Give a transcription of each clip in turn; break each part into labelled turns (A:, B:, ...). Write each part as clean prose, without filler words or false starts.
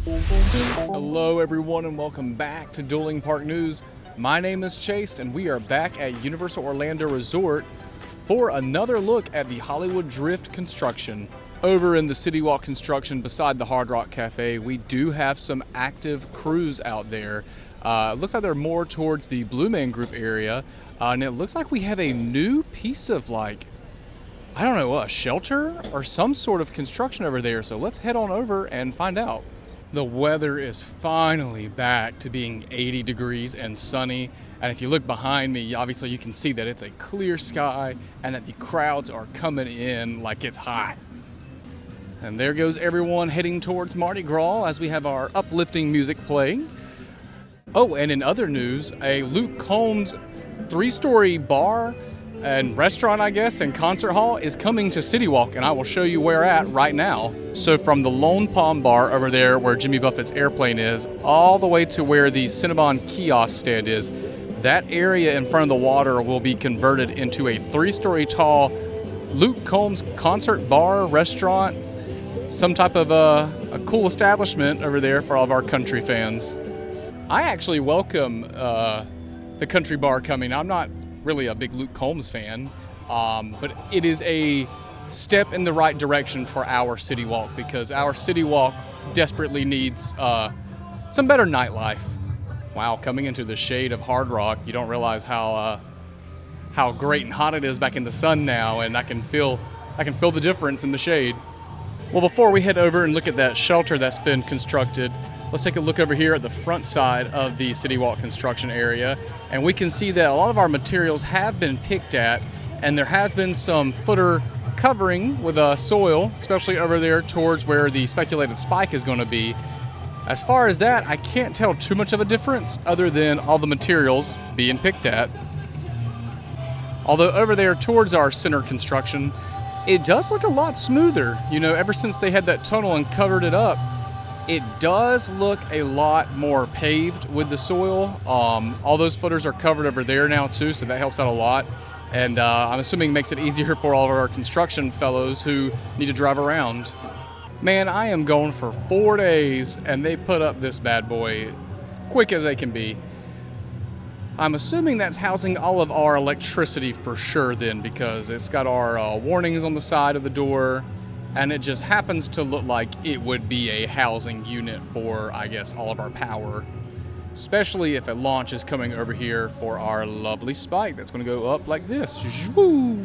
A: Hello everyone and welcome back to Dueling Park News. My name is Chase and we are back at Universal Orlando Resort for another look at the Hollywood Drift construction. Over in the CityWalk construction beside the Hard Rock Cafe, we do have some active crews out there. It looks like they're more towards the Blue Man Group area, and it looks like we have a new piece of a shelter or some sort of construction over there. So let's head on over and find out. The weather is finally back to being 80 degrees and sunny. And if you look behind me, obviously you can see that it's a clear sky and that the crowds are coming in like it's hot. And there goes everyone heading towards Mardi Gras as we have our uplifting music playing. Oh, and in other news, a Luke Combs 3-story bar and restaurant, I guess, and concert hall is coming to CityWalk, and I will show you where at right now. So from the Lone Palm Bar over there where Jimmy Buffett's airplane is, all the way to where the Cinnabon kiosk stand is, that area in front of the water will be converted into a 3-story tall Luke Combs concert bar, restaurant, some type of a cool establishment over there for all of our country fans. I actually welcome the country bar coming. I'm not really a big Luke Combs fan, but it is a step in the right direction for our CityWalk because our CityWalk desperately needs some better nightlife. Wow, coming into the shade of Hard Rock, you don't realize how great and hot it is back in the sun now, and I can feel the difference in the shade. Well, before we head over and look at that shelter that's been constructed, let's take a look over here at the front side of the CityWalk construction area, and we can see that a lot of our materials have been picked at, and there has been some footer covering with soil, especially over there towards where the speculated spike is going to be. As far as that, I can't tell too much of a difference other than all the materials being picked at. Although over there towards our center construction, it does look a lot smoother. You know, ever since they had that tunnel and covered it up, it does look a lot more paved with the soil. All those footers are covered over there now too, so that helps out a lot. And I'm assuming it makes it easier for all of our construction fellows who need to drive around. Man, I am going for 4 days and they put up this bad boy quick as they can be. I'm assuming that's housing all of our electricity for sure then, because it's got our warnings on the side of the door, and it just happens to look like it would be a housing unit for, I guess, all of our power, especially if a launch is coming over here for our lovely spike that's going to go up like this. Woo!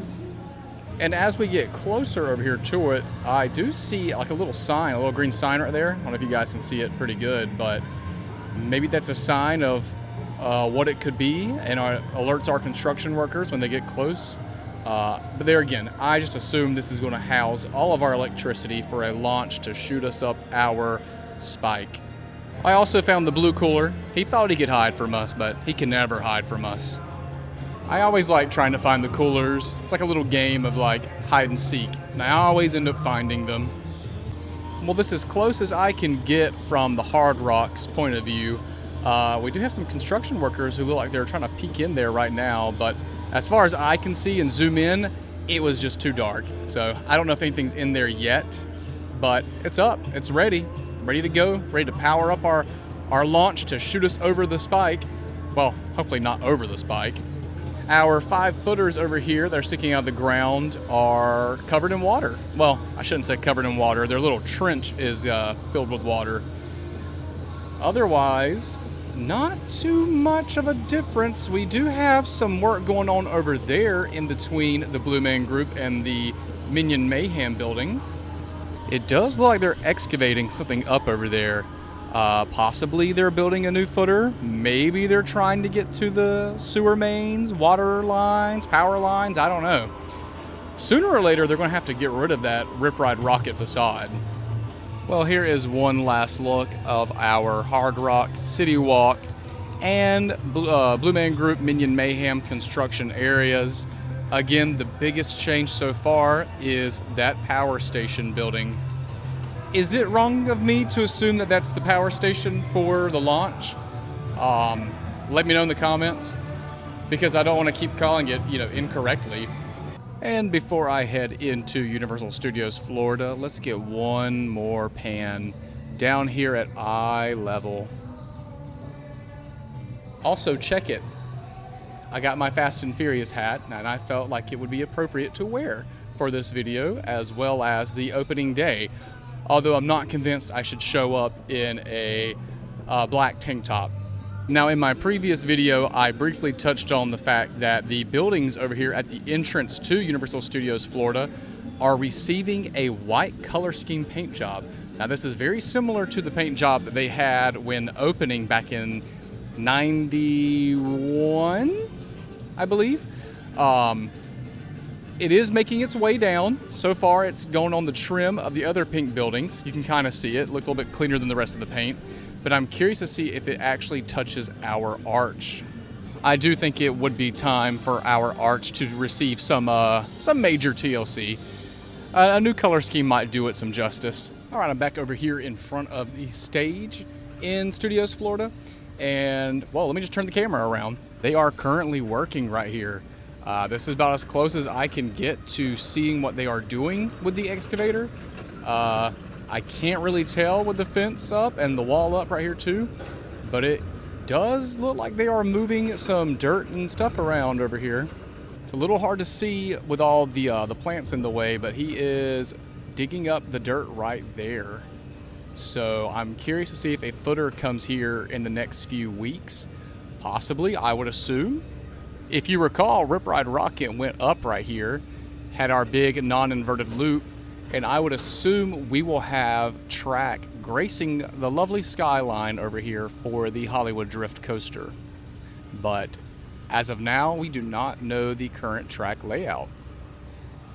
A: And as we get closer over here to it, I do see like a little sign, a little green sign right there. I don't know if you guys can see it pretty good, but maybe that's a sign of what it could be, and alerts our construction workers when they get close. But there again, I just assume this is going to house all of our electricity for a launch to shoot us up our spike. I also found the blue cooler. He thought he could hide from us, but he can never hide from us. I always like trying to find the coolers. It's like a little game of like hide and seek, and I always end up finding them. Well, this is as close as I can get from the Hard Rock's point of view. We do have some construction workers who look like they're trying to peek in there right now, but as far as I can see and zoom in, it was just too dark. So I don't know if anything's in there yet, but it's up, it's ready to go, ready to power up our launch to shoot us over the spike. Well, hopefully not over the spike. Our 5 footers over here that are sticking out of the ground are covered in water. Well, I shouldn't say covered in water. Their little trench is filled with water. Otherwise, not too much of a difference. We do have some work going on over there in between the Blue Man Group and the Minion Mayhem building. It does look like they're excavating something up over there. Possibly they're building a new footer. Maybe they're trying to get to the sewer mains, water lines, power lines. I don't know. Sooner or later, they're going to have to get rid of that Rip Ride Rocket facade. Well, here is one last look of our Hard Rock, CityWalk, and Blue Man Group Minion Mayhem construction areas. Again, the biggest change so far is that power station building. Is it wrong of me to assume that that's the power station for the launch? Let me know in the comments, because I don't want to keep calling it, incorrectly. And before I head into Universal Studios Florida, let's get one more pan down here at eye level. Also, check it. I got my Fast and Furious hat, and I felt like it would be appropriate to wear for this video, as well as the opening day. Although I'm not convinced I should show up in a black tank top. Now, in my previous video, I briefly touched on the fact that the buildings over here at the entrance to Universal Studios Florida are receiving a white color scheme paint job. Now, this is very similar to the paint job that they had when opening back in 91, I believe. It is making its way down. So far, it's going on the trim of the other pink buildings. You can kind of see it. It looks a little bit cleaner than the rest of the paint. But I'm curious to see if it actually touches our arch. I do think it would be time for our arch to receive some major TLC. A new color scheme might do it some justice. All right, I'm back over here in front of the stage in Studios Florida. And, well, let me just turn the camera around. They are currently working right here. This is about as close as I can get to seeing what they are doing with the excavator. I can't really tell with the fence up and the wall up right here too, but it does look like they are moving some dirt and stuff around over here. It's a little hard to see with all the plants in the way, but he is digging up the dirt right there. So I'm curious to see if a footer comes here in the next few weeks. Possibly, I would assume. If you recall, Rip Ride Rocket went up right here, had our big non-inverted loop, and I would assume we will have track gracing the lovely skyline over here for the Hollywood Drift coaster. But as of now, we do not know the current track layout.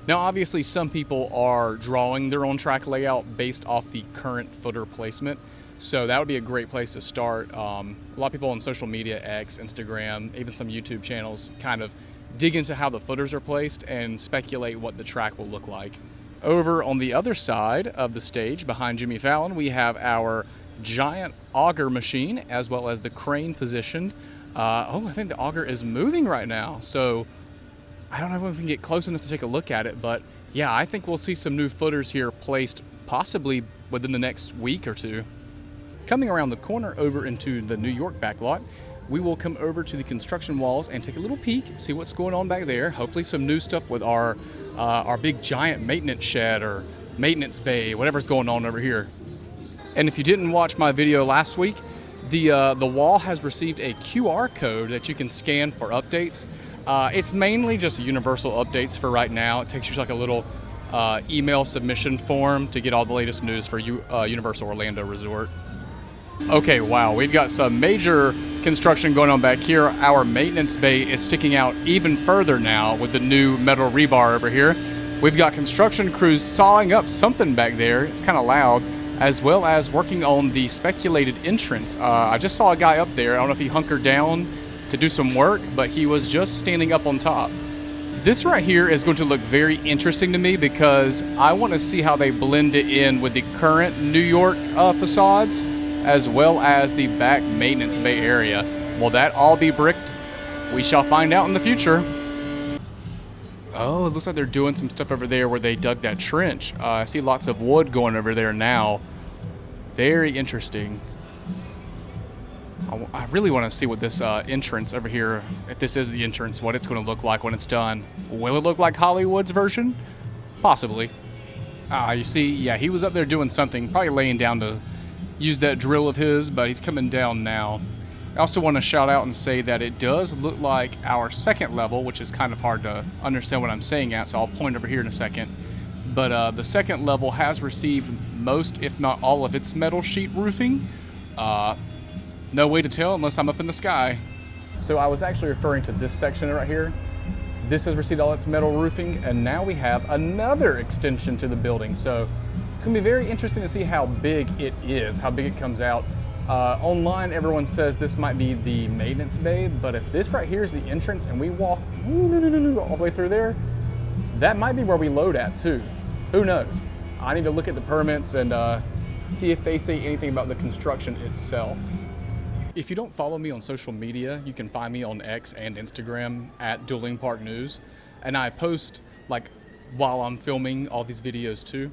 A: Now, obviously, some people are drawing their own track layout based off the current footer placement, so that would be a great place to start. A lot of people on social media, X, Instagram, even some YouTube channels, kind of dig into how the footers are placed and speculate what the track will look like. Over on the other side of the stage, behind Jimmy Fallon, we have our giant auger machine, as well as the crane positioned. I think the auger is moving right now, so I don't know if we can get close enough to take a look at it, but yeah, I think we'll see some new footers here placed possibly within the next week or two. Coming around the corner over into the New York backlot, we will come over to the construction walls and take a little peek, see what's going on back there. Hopefully some new stuff with our big giant maintenance shed or maintenance bay, whatever's going on over here. And if you didn't watch my video last week, the wall has received a QR code that you can scan for updates. It's mainly just universal updates for right now. It takes you to like a little email submission form to get all the latest news for Universal Orlando Resort. Okay, wow, we've got some major construction going on back here. Our maintenance bay is sticking out even further now with the new metal rebar over here. We've got construction crews sawing up something back there. It's kind of loud, as well as working on the speculated entrance. I just saw a guy up there. I don't know if he hunkered down to do some work, but he was just standing up on top. This right here is going to look very interesting to me because I want to see how they blend it in with the current New York facades, as well as the back maintenance bay area. Will that all be bricked? We shall find out in the future. Oh, it looks like they're doing some stuff over there where they dug that trench. I see lots of wood going over there now. Very interesting. I really want to see what this entrance over here, if this is the entrance, what it's going to look like when it's done. Will it look like Hollywood's version? Possibly. You see, yeah, he was up there doing something, probably laying down to use that drill of his, but he's coming down now. I also want to shout out and say that it does look like our second level, which is kind of hard to understand what I'm saying at, so I'll point over here in a second. But the second level has received most, if not all, of its metal sheet roofing. No way to tell unless I'm up in the sky. So I was actually referring to this section right here. This has received all its metal roofing, and now we have another extension to the building. So it's going to be very interesting to see how big it is, how big it comes out. Online, everyone says this might be the maintenance bay, but if this right here is the entrance and we walk all the way through there, that might be where we load at too. Who knows? I need to look at the permits and see if they say anything about the construction itself. If you don't follow me on social media, you can find me on X and Instagram at DuelingParkNews, and I post like while I'm filming all these videos too.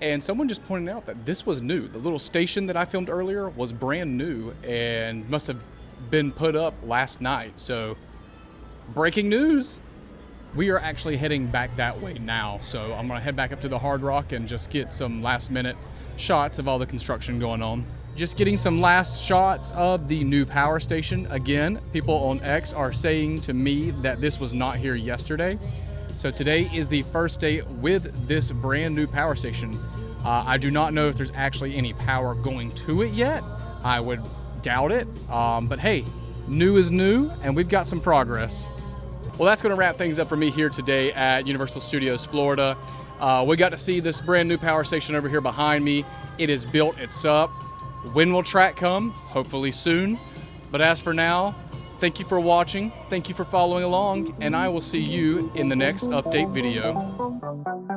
A: And someone just pointed out that this was new. The little station that I filmed earlier was brand new and must have been put up last night. So, breaking news. We are actually heading back that way now. So I'm gonna head back up to the Hard Rock and just get some last minute shots of all the construction going on. Just getting some last shots of the new power station. Again, people on X are saying to me that this was not here yesterday. So today is the first day with this brand new power station. I do not know if there's actually any power going to it yet. I would doubt it, but hey, new is new and we've got some progress. Well, that's gonna wrap things up for me here today at Universal Studios Florida. We got to see this brand new power station over here behind me. It is built, it's up. When will track come? Hopefully soon. But as for now, thank you for watching, thank you for following along, and I will see you in the next update video.